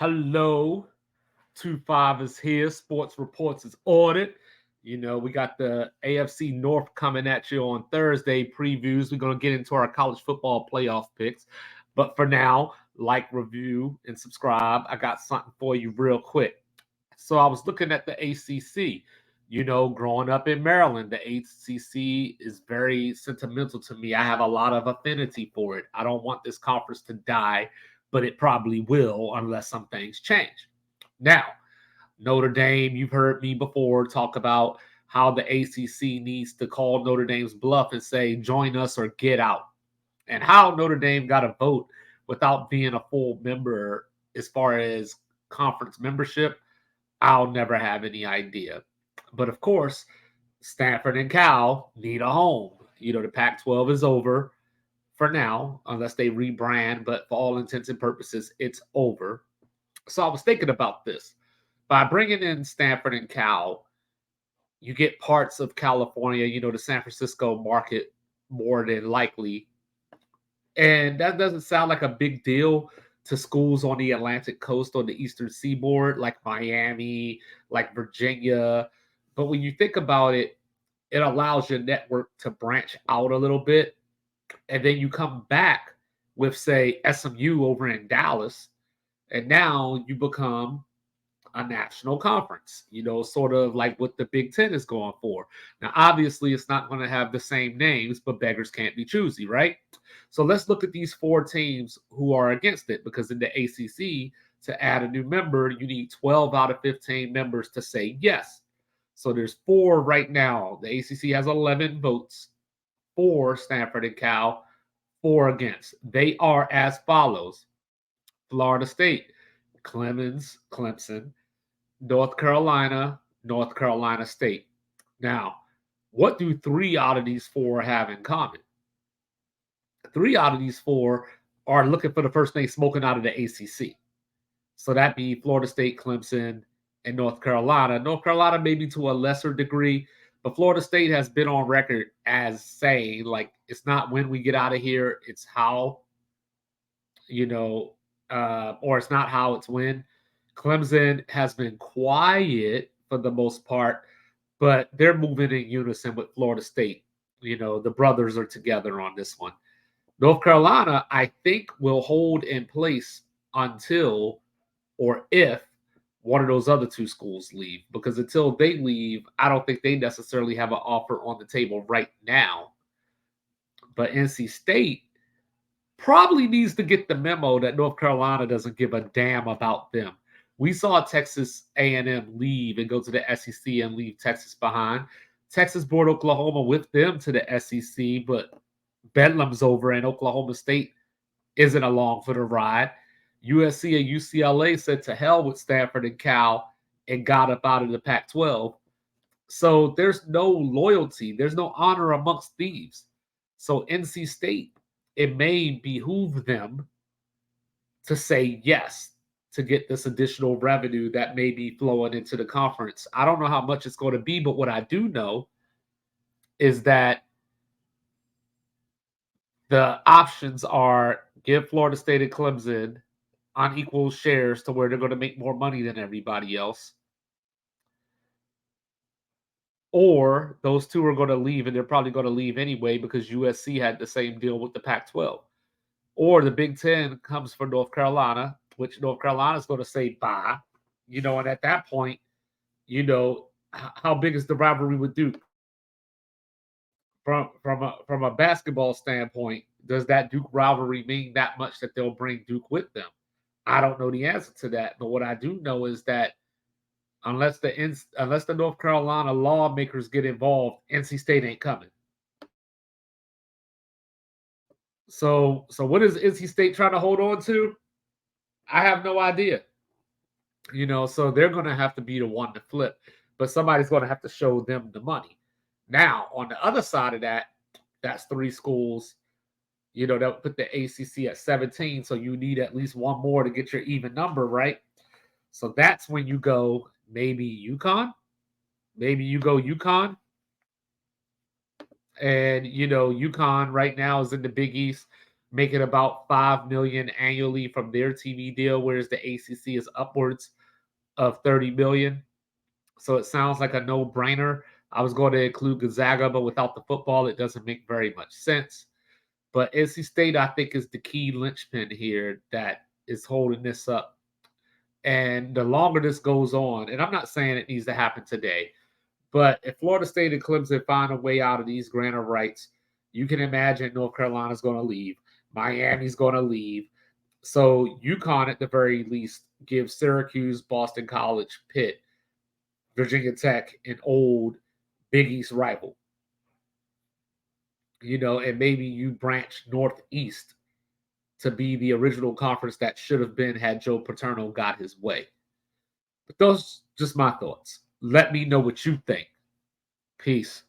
Hello, 2-5 is here. Sports Reports is ordered. We got the AFC North coming at you on Thursday previews. We're going to get into our college football playoff picks. But for now, like, review, and subscribe. I got something for you real quick. So I was looking at the ACC. Growing up in Maryland, the ACC is very sentimental to me. I have a lot of affinity for it. I don't want this conference to die, but it probably will unless some things change. Now, Notre Dame, you've heard me before talk about how the ACC needs to call Notre Dame's bluff and say, join us or get out. And how Notre Dame got a vote without being a full member as far as conference membership, I'll never have any idea. But of course, Stanford and Cal need a home. The Pac 12 is over for now, unless they rebrand, but for all intents and purposes, it's over. So I was thinking about this. By bringing in Stanford and Cal, you get parts of California, the San Francisco market more than likely. And that doesn't sound like a big deal to schools on the Atlantic coast or the Eastern Seaboard, like Miami, like Virginia. But when you think about it, it allows your network to branch out a little bit. And then you come back with, say, SMU over in Dallas, and now you become a national conference, sort of like what the Big Ten is going for. Now, obviously, it's not going to have the same names, but beggars can't be choosy, right? So let's look at these four teams who are against it, because in the ACC, to add a new member, you need 12 out of 15 members to say yes. So there's four right now. The ACC has 11 votes for Stanford and Cal, four against. They are as follows: Florida State, Clemson, North Carolina State. Now, what do three out of these four have in common? Three out of these four are looking for the first thing smoking out of the ACC. So that'd be Florida State, Clemson, and North Carolina. North Carolina maybe to a lesser degree, but Florida State has been on record as saying, like, it's not when we get out of here, it's how, or it's not how, it's when. Clemson has been quiet for the most part, but they're moving in unison with Florida State. The brothers are together on this one. North Carolina, I think, will hold in place until or if one of those other two schools leave, because until they leave, I don't think they necessarily have an offer on the table right now. But NC State probably needs to get the memo that North Carolina doesn't give a damn about them. We saw Texas A&M leave and go to the SEC and leave Texas behind. Texas brought Oklahoma with them to the SEC, but Bedlam's over and Oklahoma State isn't along for the ride. USC and UCLA said to hell with Stanford and Cal and got up out of the Pac-12. So there's no loyalty. There's no honor amongst thieves. So NC State, it may behoove them to say yes to get this additional revenue that may be flowing into the conference. I don't know how much it's going to be, but what I do know is that the options are give Florida State and Clemson unequal shares to where they're going to make more money than everybody else, or those two are going to leave, and they're probably going to leave anyway because USC had the same deal with the Pac-12. Or the Big Ten comes for North Carolina, which North Carolina is going to say bye. And at that point, how big is the rivalry with Duke? From a basketball standpoint, does that Duke rivalry mean that much that they'll bring Duke with them? I don't know the answer to that, but what I do know is that unless the North Carolina lawmakers get involved, NC State ain't coming. So what is NC State trying to hold on to? I have no idea. So they're going to have to be the one to flip, but somebody's going to have to show them the money. Now, on the other side of that, that's three schools, that put the ACC at 17, so you need at least one more to get your even number, right? So that's when you go maybe UConn. Maybe you go UConn. And, UConn right now is in the Big East. making about 5 million annually from their TV deal, whereas the ACC is upwards of 30 million. So it sounds like a no-brainer. I was going to include Gonzaga, but without the football, it doesn't make very much sense. But NC State, I think, is the key linchpin here that is holding this up. And the longer this goes on, and I'm not saying it needs to happen today, but if Florida State and Clemson find a way out of these grant of rights, you can imagine North Carolina's going to leave. Miami's going to leave. So UConn, at the very least, gives Syracuse, Boston College, Pitt, Virginia Tech, an old Big East rival. And maybe you branch northeast to be the original conference that should have been had Joe Paterno got his way. But those just my thoughts. Let me know what you think. Peace.